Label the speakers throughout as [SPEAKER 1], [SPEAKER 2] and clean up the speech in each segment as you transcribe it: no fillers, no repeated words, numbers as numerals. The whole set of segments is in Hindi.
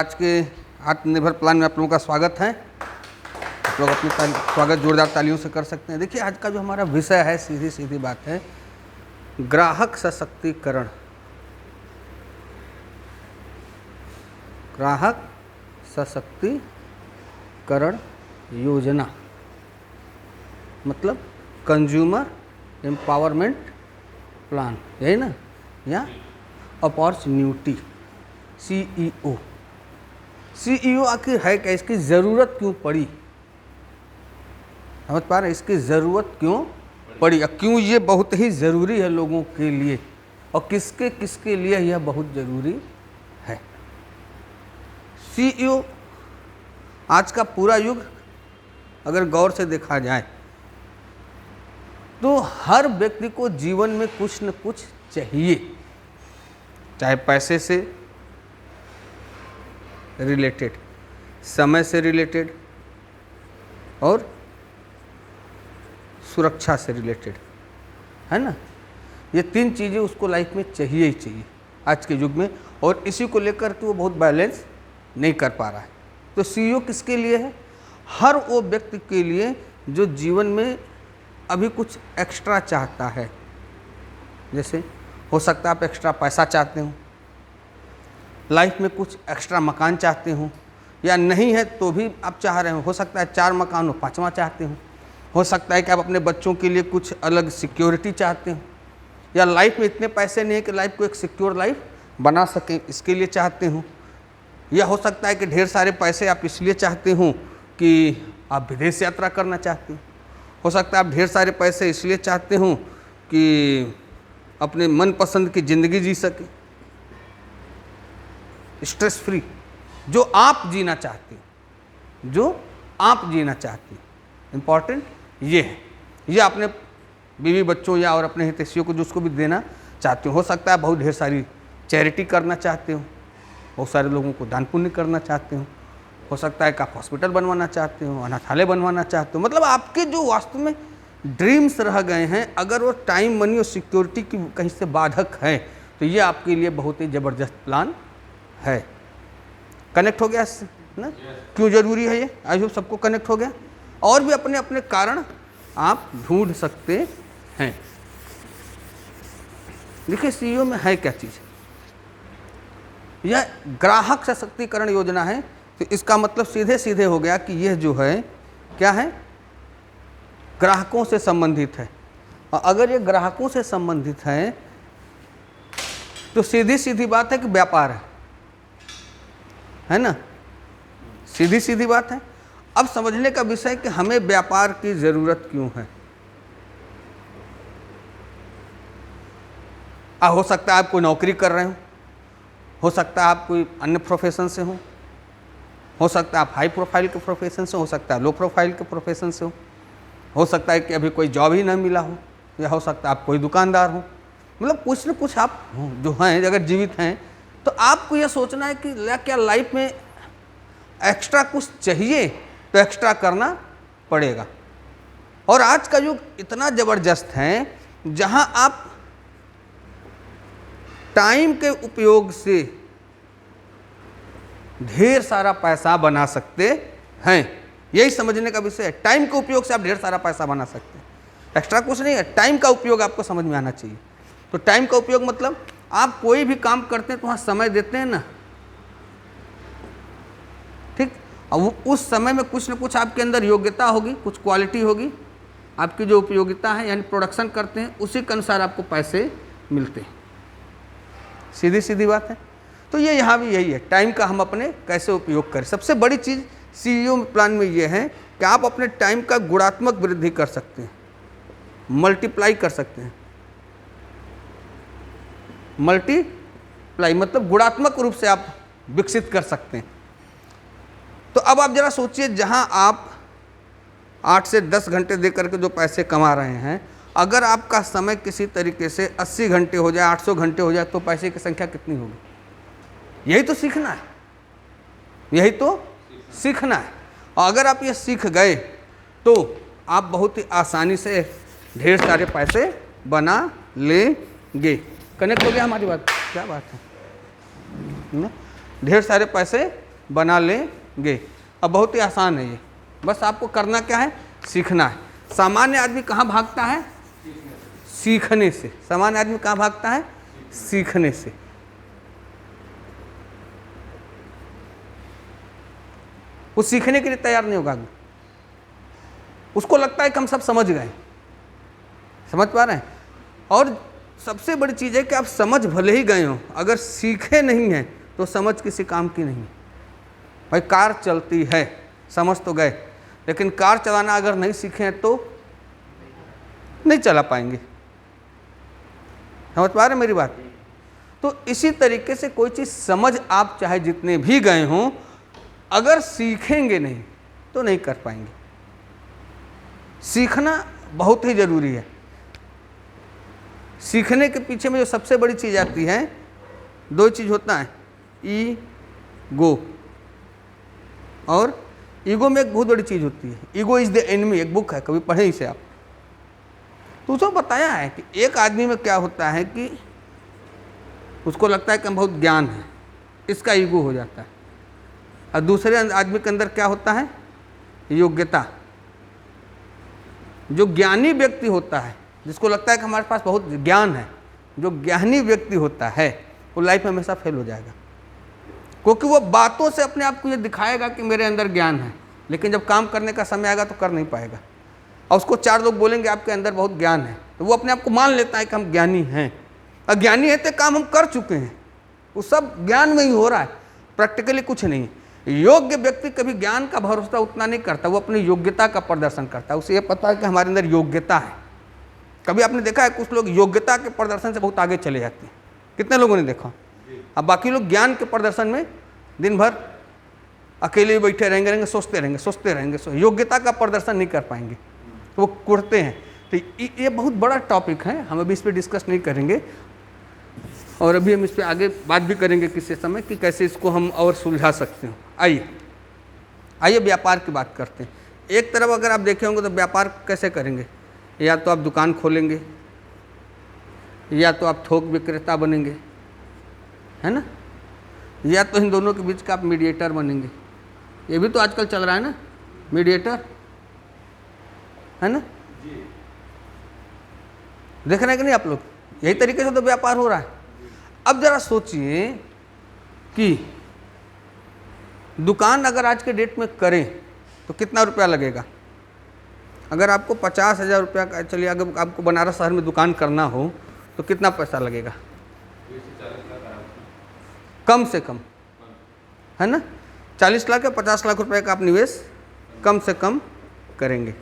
[SPEAKER 1] आज के आत्मनिर्भर प्लान में आप लोगों का स्वागत है। आप लोग अपनी स्वागत जोरदार तालियों से कर सकते हैं। देखिए, आज का जो हमारा विषय है, सीधी सीधी बात है, ग्राहक सशक्तिकरण। ग्राहक सशक्तिकरण योजना मतलब कंज्यूमर एम्पावरमेंट प्लान, यही ना, या अपॉर्चुनिटी। सीईओ आखिर है क्या, इसकी ज़रूरत क्यों पड़ी? समझ पा रहे हैं इसकी ज़रूरत क्यों पड़ी और क्यों ये बहुत ही ज़रूरी है लोगों के लिए, और किसके किसके लिए यह बहुत ज़रूरी है। सीईओ आज का पूरा युग अगर गौर से देखा जाए तो हर व्यक्ति को जीवन में कुछ न कुछ चाहिए, चाहे पैसे से रिलेटेड, समय से रिलेटेड और सुरक्षा से रिलेटेड, है ना। ये तीन चीज़ें उसको लाइफ में चाहिए ही चाहिए आज के युग में, और इसी को लेकर के वो बहुत बैलेंस नहीं कर पा रहा है। तो सीईओ किसके लिए है? हर वो व्यक्ति के लिए जो जीवन में अभी कुछ एक्स्ट्रा चाहता है। जैसे हो सकता है आप एक्स्ट्रा पैसा चाहते हो, लाइफ में कुछ एक्स्ट्रा मकान चाहते हो, या नहीं है तो भी आप चाह रहे हो सकता है 4 मकान हो 5वां चाहते हो सकता है कि आप अपने बच्चों के लिए कुछ अलग सिक्योरिटी चाहते हो, या लाइफ में इतने पैसे नहीं है कि लाइफ को एक सिक्योर लाइफ बना सकें, इसके लिए चाहते हो। या हो सकता है कि ढेर सारे पैसे आप इसलिए चाहते हो कि आप विदेश यात्रा करना चाहते हो सकता है आप ढेर सारे पैसे इसलिए चाहते हो कि अपने मनपसंद की ज़िंदगी जी सके, स्ट्रेस फ्री, जो आप जीना चाहते हो, जो आप जीना चाहते हो। इम्पॉर्टेंट ये है, ये अपने बीवी बच्चों या और अपने हितैषियों को जो उसको भी देना चाहते हो सकता है बहुत ढेर सारी चैरिटी करना चाहते हो, बहुत सारे लोगों को दान पुण्य करना चाहते हो सकता है कि आप हॉस्पिटल बनवाना चाहते हो, अनाथालय बनवाना चाहते हो। मतलब आपके जो वास्तव में ड्रीम्स रह गए हैं, अगर वो टाइम, मनी और सिक्योरिटी की कहीं से बाधक है तो ये आपके लिए बहुत ही ज़बरदस्त प्लान है। कनेक्ट हो गया इससे ना? क्यों ज़रूरी है ये? आई होप सबको कनेक्ट हो गया। और भी अपने अपने कारण आप ढूंढ सकते हैं। देखिए, सीईओ में है क्या चीज़, यह ग्राहक सशक्तिकरण योजना है। तो इसका मतलब सीधे सीधे हो गया कि यह जो है क्या है, ग्राहकों से संबंधित है। और अगर ये ग्राहकों से संबंधित है तो सीधी सीधी बात है कि व्यापार है ना, सीधी सीधी बात है। अब समझने का विषय कि हमें व्यापार की ज़रूरत क्यों है। हो सकता है आप कोई नौकरी कर रहे हो सकता है आप कोई अन्य प्रोफेशन से हो सकता है आप हाई प्रोफाइल के प्रोफेशन से, हो सकता है लो प्रोफाइल के प्रोफेशन से हो सकता है कि अभी कोई जॉब ही ना मिला हो, या हो सकता है आप कोई दुकानदार हो। मतलब कुछ न कुछ आप जो हैं, अगर जीवित हैं तो आपको यह सोचना है कि क्या लाइफ में एक्स्ट्रा कुछ चाहिए तो एक्स्ट्रा करना पड़ेगा। और आज का युग इतना ज़बरदस्त है जहां आप टाइम के उपयोग से ढेर सारा पैसा बना सकते हैं। यही समझने का विषय है। टाइम के उपयोग से आप ढेर सारा पैसा बना सकते हैं, एक्स्ट्रा कुछ नहीं है। टाइम का उपयोग आपको समझ में आना चाहिए। तो टाइम का उपयोग मतलब आप कोई भी काम करते हैं तो वहाँ समय देते हैं ना, ठीक। अब उस समय में कुछ न कुछ आपके अंदर योग्यता होगी, कुछ क्वालिटी होगी, आपकी जो उपयोगिता है यानी प्रोडक्शन करते हैं उसी के अनुसार आपको पैसे मिलते हैं। सीधी सीधी बात है। तो ये यहाँ भी यही है, टाइम का हम अपने कैसे उपयोग करें। सबसे बड़ी चीज़ सीईओ प्लान में ये है कि आप अपने टाइम का गुणात्मक वृद्धि कर सकते हैं, मल्टीप्लाई कर सकते हैं। मल्टीप्लाई मतलब गुणात्मक रूप से आप विकसित कर सकते हैं। तो अब आप जरा सोचिए, जहां आप 8 से 10 घंटे दे करके जो पैसे कमा रहे हैं, अगर आपका समय किसी तरीके से 80 घंटे हो जाए, 800 घंटे हो जाए, तो पैसे की संख्या कितनी होगी? यही तो सीखना है, यही तो सीखना है। और अगर आप ये सीख गए तो आप बहुत ही आसानी से ढेर सारे पैसे बना लेंगे। कनेक्ट हो गया हमारी बात? क्या बात है ना? ढेर सारे पैसे बना लेंगे। अब बहुत ही आसान है ये, बस आपको करना क्या है, सीखना है। सामान्य आदमी कहाँ भागता है, सीखने से। सामान्य आदमी कहाँ भागता है, सीखने से। वो सीखने के लिए तैयार नहीं होगा। उसको लगता है कि हम सब समझ गए। समझ पा रहे हैं? और सबसे बड़ी चीज़ है कि आप समझ भले ही गए हो, अगर सीखे नहीं हैं तो समझ किसी काम की नहीं। भाई कार चलती है, समझ तो गए, लेकिन कार चलाना अगर नहीं सीखे हैं तो नहीं चला पाएंगे। समझ पा रहे हैं मेरी बात? तो इसी तरीके से कोई चीज़ समझ आप चाहे जितने भी गए हों, अगर सीखेंगे नहीं तो नहीं कर पाएंगे। सीखना बहुत ही ज़रूरी है। सीखने के पीछे में जो सबसे बड़ी चीज़ आती है, दो चीज़ होता है, ईगो। और ईगो में एक बहुत बड़ी चीज़ होती है, ईगो इज़ द एनिमी। एक बुक है, कभी पढ़े इसे आप। तो उसको बताया है कि एक आदमी में क्या होता है कि उसको लगता है कि हम बहुत ज्ञान है, इसका ईगो हो जाता है। और दूसरे आदमी के अंदर क्या होता है, योग्यता। जो ज्ञानी व्यक्ति होता है, जिसको लगता है कि हमारे पास बहुत ज्ञान है, जो ज्ञानी व्यक्ति होता है वो लाइफ में हमेशा फेल हो जाएगा, क्योंकि वो बातों से अपने आप को ये दिखाएगा कि मेरे अंदर ज्ञान है, लेकिन जब काम करने का समय आएगा तो कर नहीं पाएगा। और उसको चार लोग बोलेंगे आपके अंदर बहुत ज्ञान है, तो वो अपने आप को मान लेता है कि हम ज्ञानी हैं। अज्ञानी है तो काम हम कर चुके हैं, वो सब ज्ञान में ही हो रहा है, प्रैक्टिकली कुछ नहीं। योग्य व्यक्ति कभी ज्ञान का भरोसा उतना नहीं करता, वो अपनी योग्यता का प्रदर्शन करता है। उसे ये पता है कि हमारे अंदर योग्यता है। कभी आपने देखा है कुछ लोग योग्यता के प्रदर्शन से बहुत आगे चले जाते हैं? कितने लोगों ने देखा? अब बाकी लोग ज्ञान के प्रदर्शन में दिन भर अकेले बैठे रहेंगे, सोचते रहेंगे, योग्यता का प्रदर्शन नहीं कर पाएंगे, तो वो कुड़ते हैं। तो ये बहुत बड़ा टॉपिक है, हम अभी इस पर डिस्कस नहीं करेंगे, और अभी हम इस पर आगे बात भी करेंगे किसी समय कि कैसे इसको हम और सुलझा सकते हैं। आइए व्यापार की बात करते हैं। एक तरफ अगर आप देखे होंगे तो व्यापार कैसे करेंगे, या तो आप दुकान खोलेंगे, या तो आप थोक विक्रेता बनेंगे, है ना, या तो इन दोनों के बीच का आप मीडिएटर बनेंगे। ये भी तो आजकल चल रहा है ना, मीडिएटर, है ना, देख रहे हैं कि नहीं आप लोग? यही तरीके से तो व्यापार हो रहा है। अब जरा सोचिए कि दुकान अगर आज के डेट में करें तो कितना रुपया लगेगा? अगर आपको 50,000 रुपया का, चलिए अगर आपको बनारस शहर में दुकान करना हो तो कितना पैसा लगेगा? कम से कम, है ना, 40 लाख या 50 लाख रुपए का आप निवेश कम से कम करेंगे।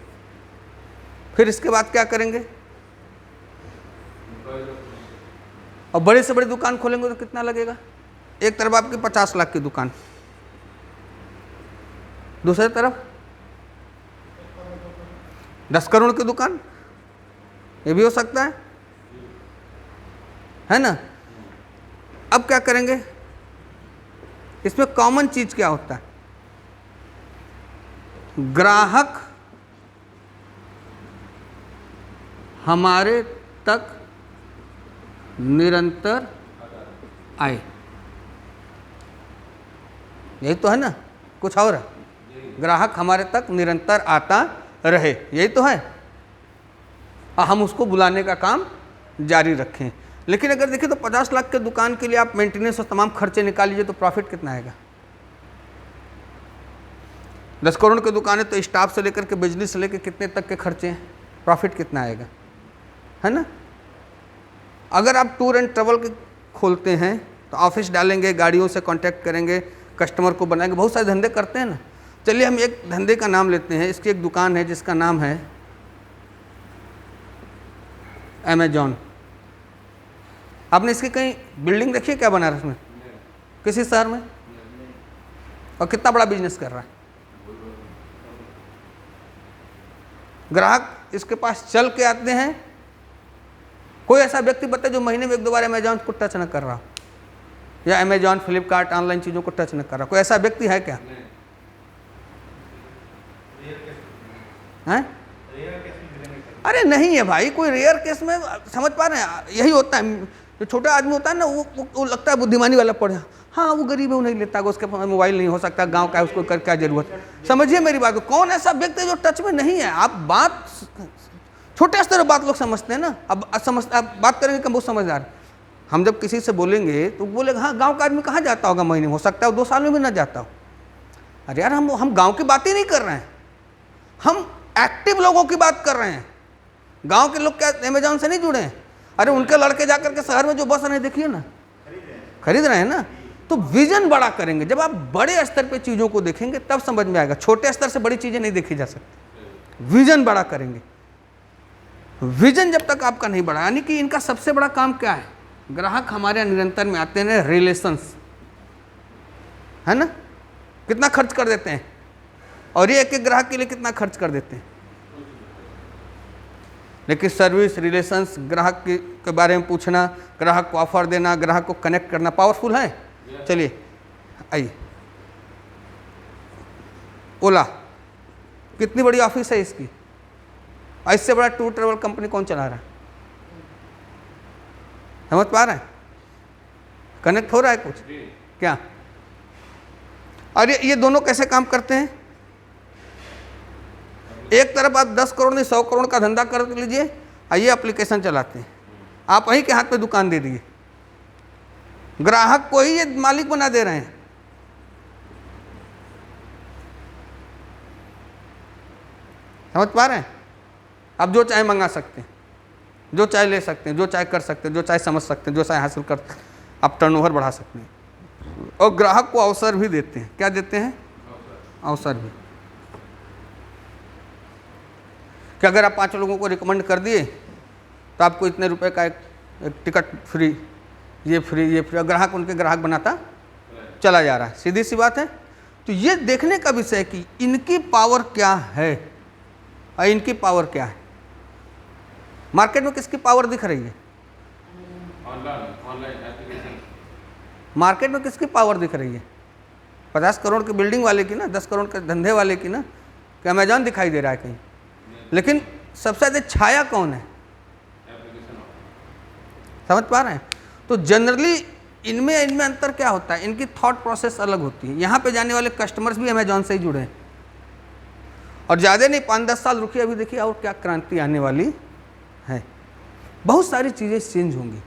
[SPEAKER 1] फिर इसके बाद क्या करेंगे? और बड़े से बड़ी दुकान खोलेंगे तो कितना लगेगा? एक तरफ आपकी 50 लाख की दुकान, दूसरी तरफ 10 करोड़ की दुकान, ये भी हो सकता है ना। अब क्या करेंगे? इसमें कॉमन चीज क्या होता है? ग्राहक हमारे तक निरंतर आए, यही तो है ना, कुछ और है? ग्राहक हमारे तक निरंतर आता रहे, यही तो है, और हम उसको बुलाने का काम जारी रखें। लेकिन अगर देखिए तो 50 लाख के दुकान के लिए आप मेंटेनेंस और तमाम खर्चे निकाल लीजिए तो प्रॉफिट कितना आएगा? 10 करोड़ की दुकान है तो स्टाफ से लेकर के बिजली से लेकर कितने तक के खर्चे हैं, प्रॉफिट कितना आएगा, है ना। अगर आप टूर एंड ट्रैवल के खोलते हैं तो ऑफिस डालेंगे, गाड़ियों से कांटेक्ट करेंगे, कस्टमर को बनाएंगे, बहुत सारे धंधे करते हैं ना। चलिए हम एक धंधे का नाम लेते हैं, इसकी एक दुकान है जिसका नाम है अमेजॉन। आपने इसकी कहीं बिल्डिंग देखी है क्या बनारस में, किसी शहर में? और कितना बड़ा बिजनेस कर रहा है। ग्राहक इसके पास चल के आते हैं। कोई ऐसा व्यक्ति बताए जो महीने में 1-2 बार अमेजॉन को टच न कर रहा, या अमेजॉन फ्लिपकार्ट ऑनलाइन चीज़ों को टच न कर रहा? कोई ऐसा व्यक्ति है क्या? हैं? अरे नहीं है भाई, कोई रेयर केस में, समझ पा रहे हैं, यही होता है। जो छोटा आदमी होता है ना, वो लगता है बुद्धिमानी वाला पढ़ा, हाँ वो गरीब है, वो नहीं लेता, उसके पास मोबाइल नहीं हो सकता, गांव का है, उसको कर क्या जरूरत। समझिए मेरी बात को, कौन ऐसा व्यक्ति है जो टच में नहीं है। आप बात छोटे स्तर पर बात लोग समझते हैं ना, अब आप बात करेंगे कि बहुत समझदार। हम जब किसी से बोलेंगे तो बोलेगा हाँ गांव का आदमी कहाँ जाता होगा महीने में, हो सकता है 2 साल में भी ना जाता हो। अरे यार हम गांव की बात ही नहीं कर रहे हैं, हम एक्टिव लोगों की बात कर रहे हैं। गांव के लोग क्या अमेजॉन से नहीं जुड़े हैं? अरे उनके लड़के जाकर के शहर में जो बस रहे देखिए ना, खरीद रहे हैं ना। तो विजन बड़ा करेंगे, जब आप बड़े स्तर पे चीज़ों को देखेंगे तब समझ में आएगा। छोटे स्तर से बड़ी चीज़ें नहीं देखी जा सकती, विजन बड़ा करेंगे। विजन जब तक आपका नहीं बढ़ा, यानी कि इनका सबसे बड़ा काम क्या है, ग्राहक हमारे यहाँ निरंतर में आते हैं, रिलेशंस है ना, कितना खर्च कर देते हैं, और ये एक एक ग्राहक के लिए कितना खर्च कर देते हैं। लेकिन सर्विस, रिलेशंस, ग्राहक के बारे में पूछना, ग्राहक को ऑफर देना, ग्राहक को कनेक्ट करना पावरफुल है। चलिए आइए, ओला कितनी बड़ी ऑफिस है इसकी, इससे बड़ा टूर ट्रेवल कंपनी कौन चला रहा है? समझ पा रहे हैं? कनेक्ट हो रहा है कुछ क्या? और ये दोनों कैसे काम करते हैं? एक तरफ आप 10 करोड़ नहीं 100 करोड़ का धंधा कर लीजिए, ये एप्लीकेशन चलाते हैं, आप वहीं के हाथ पे दुकान दे दिए, ग्राहक को ही ये मालिक बना दे रहे हैं। समझ पा रहे हैं? आप जो चाहे मंगा सकते हैं, जो चाहे ले सकते हैं, जो चाहे कर सकते हैं, जो चाहे समझ सकते हैं, जो चाहे हासिल कर, आप टर्नओवर बढ़ा सकते हैं। और ग्राहक को अवसर भी देते हैं। क्या देते हैं? अवसर भी, कि अगर आप 5 लोगों को रिकमेंड कर दिए तो आपको इतने रुपए का एक टिकट फ्री, ये फ्री, ये फ्री, ग्राहक उनके ग्राहक बनाता चला जा रहा है। सीधी सी बात है। तो ये देखने का विषय है कि इनकी पावर क्या है और इनकी पावर क्या है। मार्केट में किसकी पावर दिख रही है? Online application. मार्केट में किसकी पावर दिख रही है? 50 करोड़ की बिल्डिंग वाले की ना, 10 करोड़ के धंधे वाले की ना, कि अमेजॉन दिखाई दे रहा है कहीं। लेकिन सबसे ज़्यादा छाया कौन है? समझ पा रहे हैं? तो जनरली इनमें अंतर क्या होता है, इनकी थॉट प्रोसेस अलग होती है। यहाँ पे जाने वाले कस्टमर्स भी अमेजॉन से ही जुड़े हैं, और ज़्यादा नहीं 5-10 साल रुकिए, अभी देखिए और क्या क्रांति आने वाली है, बहुत सारी चीज़ें चेंज होंगी।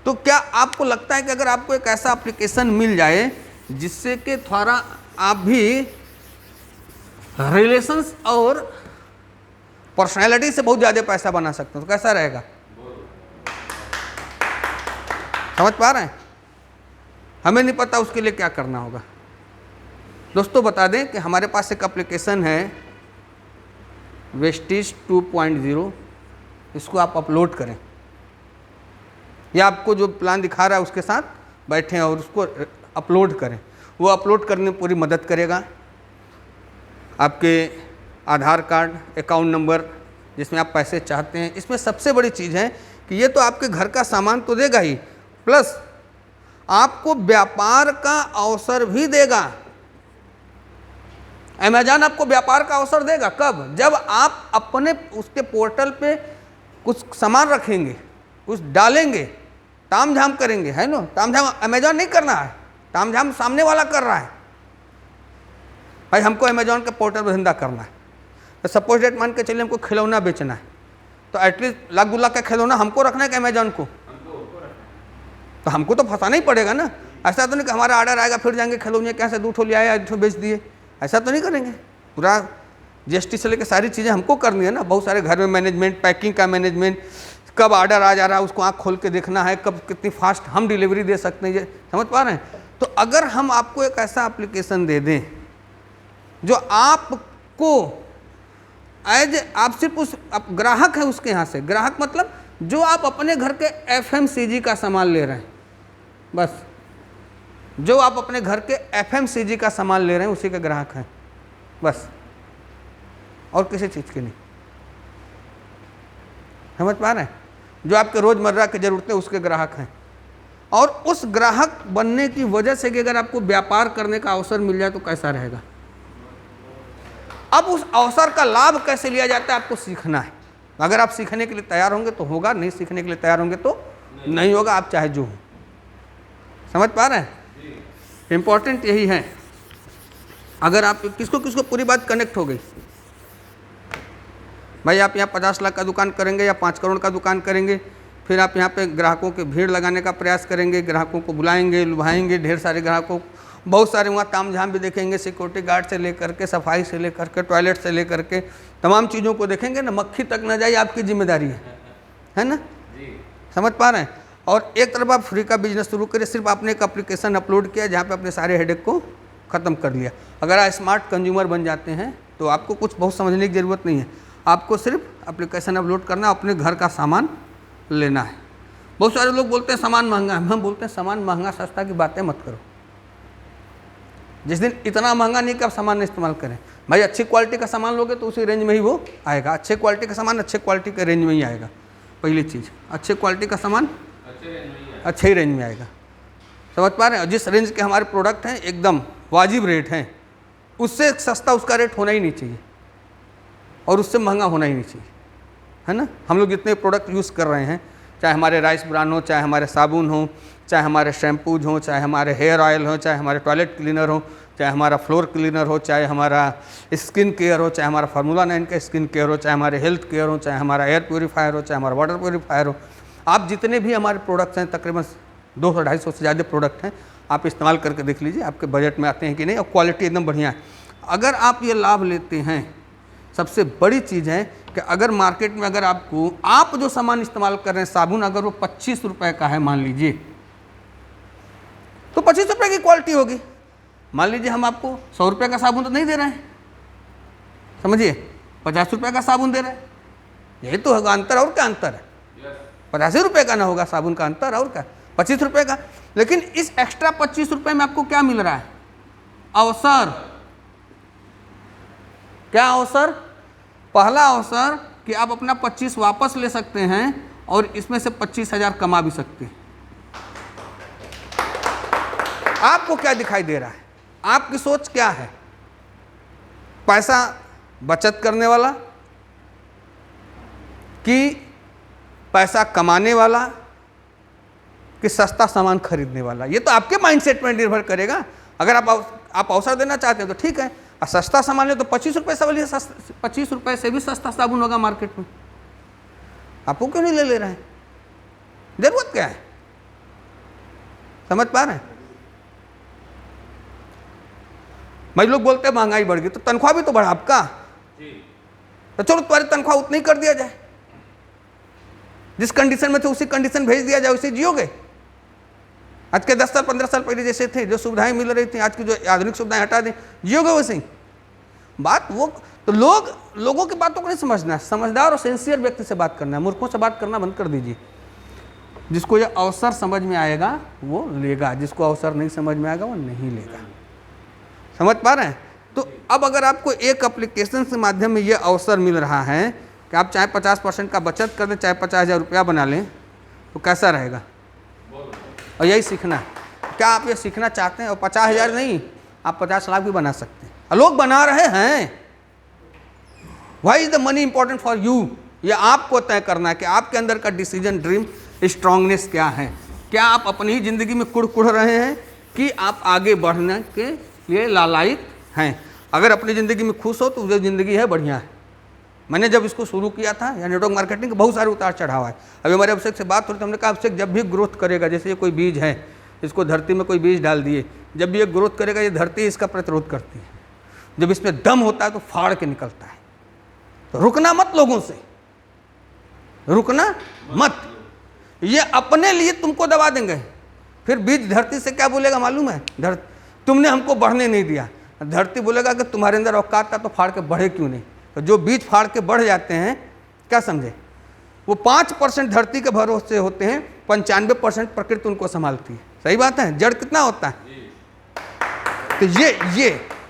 [SPEAKER 1] तो क्या आपको लगता है कि अगर आपको एक ऐसा एप्लीकेशन मिल जाए जिससे कि थोड़ा आप भी रिलेशंस और पर्सनैलिटी से बहुत ज़्यादा पैसा बना सकते हो, तो कैसा रहेगा? समझ पा रहे हैं? हमें नहीं पता उसके लिए क्या करना होगा। दोस्तों बता दें कि हमारे पास एक एप्लीकेशन है वेस्टिज 2.0, इसको आप अपलोड करें, या आपको जो प्लान दिखा रहा है उसके साथ बैठें और उसको अपलोड करें। वो अपलोड करने में पूरी मदद करेगा। आपके आधार कार्ड, अकाउंट नंबर, जिसमें आप पैसे चाहते हैं। इसमें सबसे बड़ी चीज़ है कि ये तो आपके घर का सामान तो देगा ही, प्लस आपको व्यापार का अवसर भी देगा। अमेजॉन आपको व्यापार का अवसर देगा कब? जब आप अपने उसके पोर्टल पे कुछ सामान रखेंगे, कुछ डालेंगे, तामझाम करेंगे, है ना। तामझाम अमेजॉन नहीं करना है, तामझाम सामने वाला कर रहा है। भाई हमको अमेजॉन के पोर्टल पर धंधा करना है, तो सपोज डेट मान के चलिए हमको खिलौना बेचना है, तो एटलीस्ट लाख 2 लाख का खिलौना हमको रखना है कि अमेजॉन को? तो हमको तो फंसाना ही पड़ेगा ना। ऐसा तो नहीं कि हमारा ऑर्डर आएगा फिर जाएंगे खिलौने कैसे 2 ठो ले आए 1 ठो बेच दिए, ऐसा तो नहीं करेंगे। पूरा जीएसटी से लेकर सारी चीज़ें हमको करनी है ना। बहुत सारे घर में मैनेजमेंट, पैकिंग का मैनेजमेंट, कब ऑर्डर आ जा रहा है उसको आँख खोल के देखना है, कब कितनी फास्ट हम डिलीवरी दे सकते हैं, ये समझ पा रहे हैं। तो अगर हम आपको एक ऐसा एप्लीकेशन दे दें जो आपको आप सिर्फ उस ग्राहक है उसके यहाँ से, ग्राहक मतलब जो आप अपने घर के FMCG का सामान ले रहे हैं, बस जो आप अपने घर के FMCG का सामान ले रहे हैं उसी के ग्राहक हैं, बस, और किसी चीज़ के नहीं। समझ पा रहे हैं? जो आपके रोज़मर्रा की ज़रूरतें उसके ग्राहक हैं। और उस ग्राहक बनने की वजह से कि अगर आपको व्यापार करने का अवसर मिल जाए तो कैसा रहेगा। अब उस अवसर का लाभ कैसे लिया जाता है आपको सीखना है। अगर आप सीखने के लिए तैयार होंगे तो होगा, नहीं सीखने के लिए तैयार होंगे तो नहीं होगा, आप चाहे जो हो। समझ पा रहे हैं? इम्पोर्टेंट यही है। अगर आप किसको किसको पूरी बात कनेक्ट हो गई भाई, आप यहाँ 50 लाख का दुकान करेंगे या 5 करोड़ का दुकान करेंगे, फिर आप यहाँ पे ग्राहकों की भीड़ लगाने का प्रयास करेंगे, ग्राहकों को बुलाएंगे, लुभाएंगे, ढेर सारे ग्राहकों, बहुत सारे वहाँ तामझाम भी देखेंगे, सिक्योरिटी गार्ड से लेकर के, सफाई से लेकर के, टॉयलेट से लेकर के तमाम चीज़ों को देखेंगे ना, मक्खी तक न जाए आपकी जिम्मेदारी है ना जी। समझ पा रहे हैं? और एक तरफ आप फ्री का बिजनेस शुरू करिए, सिर्फ आपने एक एप्लीकेशन अपलोड किया जहाँ पे अपने सारे हेडेक को ख़त्म कर लिया। अगर आप स्मार्ट कंज्यूमर बन जाते हैं तो आपको कुछ बहुत समझने की ज़रूरत नहीं है, आपको सिर्फ एप्लीकेशन अपलोड करना, अपने घर का सामान लेना है। बहुत सारे लोग बोलते हैं सामान महंगा है, हम बोलते हैं सामान महंगा सस्ता की बातें मत करो। जिस दिन इतना महंगा नहीं कि आप सामान नहीं इस्तेमाल करें, भाई अच्छी क्वालिटी का सामान लोगे तो उसी रेंज में ही वो आएगा। अच्छे क्वालिटी का सामान अच्छे क्वालिटी के रेंज में ही आएगा। पहली चीज़, अच्छे क्वालिटी का सामान अच्छे ही रेंज में आएगा। समझ पा रहे हैं? जिस रेंज के हमारे प्रोडक्ट हैं एकदम वाजिब रेट हैं, उससे सस्ता उसका रेट होना ही नहीं चाहिए और उससे महंगा होना ही नहीं चाहिए, है ना। हम लोग जितने प्रोडक्ट यूज़ कर रहे हैं, चाहे हमारे राइस ब्रान हो, चाहे हमारे साबुन हो, चाहे हमारे शैम्पूज हों, चाहे हमारे हेयर ऑयल हो, चाहे हमारे टॉयलेट क्लीनर हो, चाहे हमारा फ्लोर क्लीनर हो, चाहे हमारा स्किन केयर हो, चाहे हमारा फार्मूला 9 का स्किन केयर हो, चाहे हमारे हेल्थ केयर हो, चाहे हमारा एयर प्योरीफायर हो, चाहे हमारा वाटर प्योरीफायर हो, आप जितने भी हमारे प्रोडक्ट्स हैं, तकरीबन 200-250 से ज़्यादा प्रोडक्ट हैं, आप इस्तेमाल करके देख लीजिए आपके बजट में आते हैं कि नहीं, और क्वालिटी एकदम बढ़िया है। अगर आप ये लाभ लेते हैं, सबसे बड़ी चीज़ है कि अगर मार्केट में अगर आपको, आप जो सामान इस्तेमाल कर रहे हैं, साबुन अगर वो 25 रुपये का है मान लीजिए, तो 25 रुपये की क्वालिटी होगी। मान लीजिए हम आपको 100 रुपये का साबुन तो नहीं दे रहे हैं, समझिए, 50 रुपये का साबुन दे रहे हैं, यही तो होगा अंतर। और क्या अंतर है? 85 रुपये का ना होगा साबुन का अंतर, और क्या 25 रुपये का। लेकिन इस एक्स्ट्रा 25 रुपये में आपको क्या मिल रहा है? अवसर। क्या अवसर? पहला अवसर कि आप अपना 25 वापस ले सकते हैं और इसमें से 25,000 कमा भी सकते हैं। आपको क्या दिखाई दे रहा है? आपकी सोच क्या है? पैसा बचत करने वाला कि पैसा कमाने वाला कि सस्ता सामान खरीदने वाला? ये तो आपके माइंडसेट पर निर्भर करेगा। अगर आप अवसर देना चाहते हैं तो ठीक है, और सस्ता सामान ले तो 25 रुपये से वाली 25 रुपये से भी सस्ता साबुन होगा मार्केट में, आपको क्यों नहीं ले रहे हैं? जरूरत क्या है? समझ पा रहे हैं? भाई लोग बोलते हैं महंगाई बढ़ गई, तो तनख्वाह भी तो बढ़ा आपका, तो चलो तुम्हारी तनख्वाह उतनी कर दिया जाए, जिस कंडीशन में थे उसी कंडीशन भेज दिया जाए, उसे जियोगे। आज के 10 साल 15 साल पहले जैसे थे, जो सुविधाएं मिल रही थी, आज की जो आधुनिक सुविधाएं हटा दें, जियोगे वैसे ही। बात वो तो लोगों की बातों को नहीं समझना है, समझदार और सिंसियर व्यक्ति से बात करना है, मूर्खों से बात करना बंद कर दीजिए। जिसको ये अवसर समझ में आएगा वो लेगा, जिसको अवसर नहीं समझ में आएगा वो नहीं लेगा। समझ पा रहे हैं? तो अब अगर आपको एक एप्लीकेशन के माध्यम में ये अवसर मिल रहा है कि आप चाहे 50% का बचत कर दें, चाहे 50,000 रुपया बना लें, तो कैसा रहेगा? और यही सीखना है। क्या आप ये सीखना चाहते हैं? और 50,000 नहीं, आप 50 लाख भी बना सकते हैं, और लोग बना रहे हैं। Why is the money important for you? ये आपको तय करना है कि आपके अंदर का डिसीजन ड्रीम स्ट्रांगनेस क्या है। क्या आप अपनी ही जिंदगी में कुड़ रहे हैं कि आप आगे बढ़ने के लिए लालायित हैं? अगर अपनी ज़िंदगी में खुश हो तो जो ज़िंदगी है बढ़िया है। मैंने जब इसको शुरू किया था, या नेटवर्क मार्केटिंग के बहुत सारे उतार चढ़ाव है। अभी हमारे अभिषेक से बात हो रही थी, हमने कहा अभिषेक जब भी ग्रोथ करेगा, जैसे ये कोई बीज है, इसको धरती में कोई बीज डाल दिए, जब भी ये ग्रोथ करेगा, ये धरती इसका प्रतिरोध करती है। जब इसमें दम होता है तो फाड़ के निकलता है। तो रुकना मत, लोगों से रुकना मत। ये अपने लिए तुमको दबा देंगे, फिर बीज धरती से क्या बोलेगा मालूम है? तुमने हमको बढ़ने नहीं दिया। धरती बोलेगा कि तुम्हारे अंदर औकात था तो फाड़ के बढ़े क्यों नहीं? तो जो बीज फाड़ के बढ़ जाते हैं, क्या समझे, वो 5% धरती के भरोसे होते हैं, 95% प्रकृति उनको संभालती है। सही बात है? जड़ कितना होता है? तो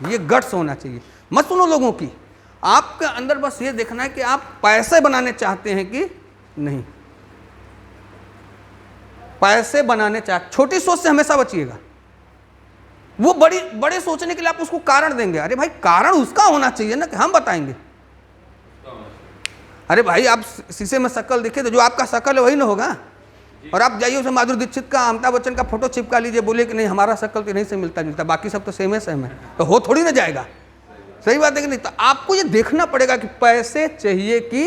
[SPEAKER 1] ये गट्स होना चाहिए। मत सुनो लोगों की, आपके अंदर बस ये देखना है कि आप पैसे बनाने चाहते हैं कि नहीं। पैसे बनाने चाहते, छोटी सोच से हमेशा बचिएगा। वो बड़े सोचने के लिए आप उसको कारण देंगे। अरे भाई, कारण उसका होना चाहिए ना कि हम बताएंगे। अरे भाई, आप शीशे में शक्ल दिखे तो जो आपका शक्ल है वही ना होगा। और आप जाइए उसे माधुरी दीक्षित का, अमिताभ बच्चन का फोटो चिपका लीजिए, बोलिए कि नहीं हमारा शक्ल तो नहीं से मिलता जुलता, बाकी सब तो सेम है, तो हो थोड़ी ना जाएगा। सही बात है कि नहीं? तो आपको ये देखना पड़ेगा कि पैसे चाहिए कि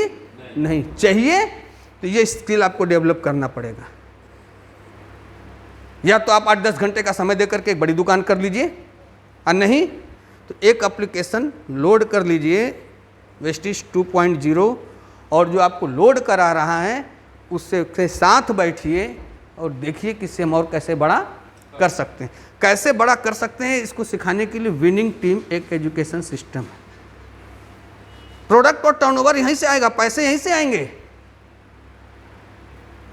[SPEAKER 1] नहीं चाहिए, तो ये स्किल आपको डेवलप करना पड़ेगा। या तो आप 8-10 घंटे का समय देकर के एक बड़ी दुकान कर लीजिए, और नहीं तो एक एप्लीकेशन लोड कर लीजिए वेस्टिज 2.0, और जो आपको लोड करा रहा है उससे साथ बैठिए और देखिए कि इसे हम और कैसे बड़ा कर सकते हैं। कैसे बड़ा कर सकते हैं इसको सिखाने के लिए विनिंग टीम एक एजुकेशन सिस्टम है। प्रोडक्ट और टर्नओवर यहीं से आएगा, पैसे यहीं से आएंगे,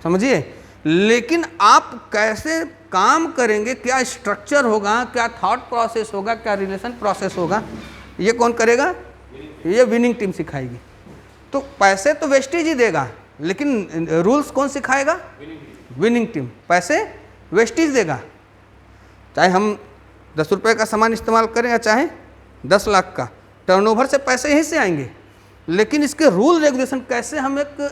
[SPEAKER 1] समझिए। लेकिन आप कैसे काम करेंगे, क्या स्ट्रक्चर होगा, क्या थॉट प्रोसेस होगा, क्या रिलेशन प्रोसेस होगा, ये कौन करेगा? ये विनिंग टीम सिखाएगी। तो पैसे तो वेस्टेज ही देगा, लेकिन रूल्स कौन सिखाएगा? Winning team. पैसे वेस्टेज देगा, चाहे हम 10 रुपये का सामान इस्तेमाल करें या चाहे 10 लाख का, टर्नओवर से पैसे यहीं से आएंगे। लेकिन इसके रूल रेगुलेशन, कैसे हम एक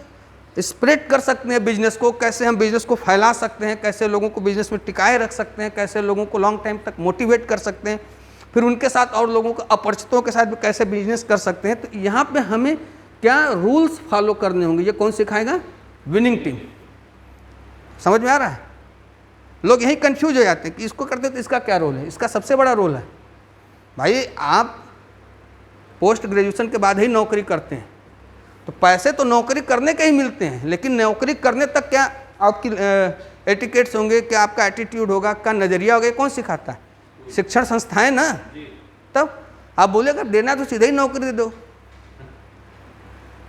[SPEAKER 1] स्प्रेड कर सकते हैं बिजनेस को, कैसे हम बिजनेस को फैला सकते हैं, कैसे लोगों को बिजनेस में टिकाए रख सकते हैं, कैसे लोगों को लॉन्ग टाइम तक मोटिवेट कर सकते हैं, फिर उनके साथ और लोगों को अपरिचितों के साथ भी कैसे बिजनेस कर सकते हैं। तो यहाँ पे हमें क्या रूल्स फॉलो करने होंगे, ये कौन सिखाएगा? Winning team. समझ में आ रहा है? लोग यही कंफ्यूज हो जाते हैं कि इसको करते तो इसका क्या रोल है। इसका सबसे बड़ा रोल है भाई, आप पोस्ट ग्रेजुएशन के बाद ही नौकरी करते हैं, तो पैसे तो नौकरी करने के ही मिलते हैं, लेकिन नौकरी करने तक क्या आपकी एटिकेट्स होंगे, क्या आपका एटीट्यूड होगा, क्या नज़रिया होगा, कौन सिखाता है? शिक्षण संस्थाएं ना। तब आप बोले अगर देना तो सीधे ही नौकरी दे दो।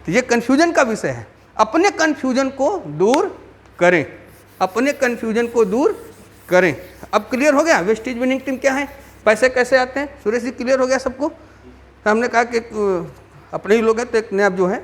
[SPEAKER 1] तो ये कन्फ्यूजन का विषय है। अपने कन्फ्यूजन को दूर करें, अपने कन्फ्यूजन को दूर करें। अब क्लियर हो गया वेस्टेज विनिंग टीम क्या है, पैसे कैसे आते हैं? सुरेश जी क्लियर हो गया सबको? तो हमने कहा कि अपने ही लोग हैं, तो एक नया जो है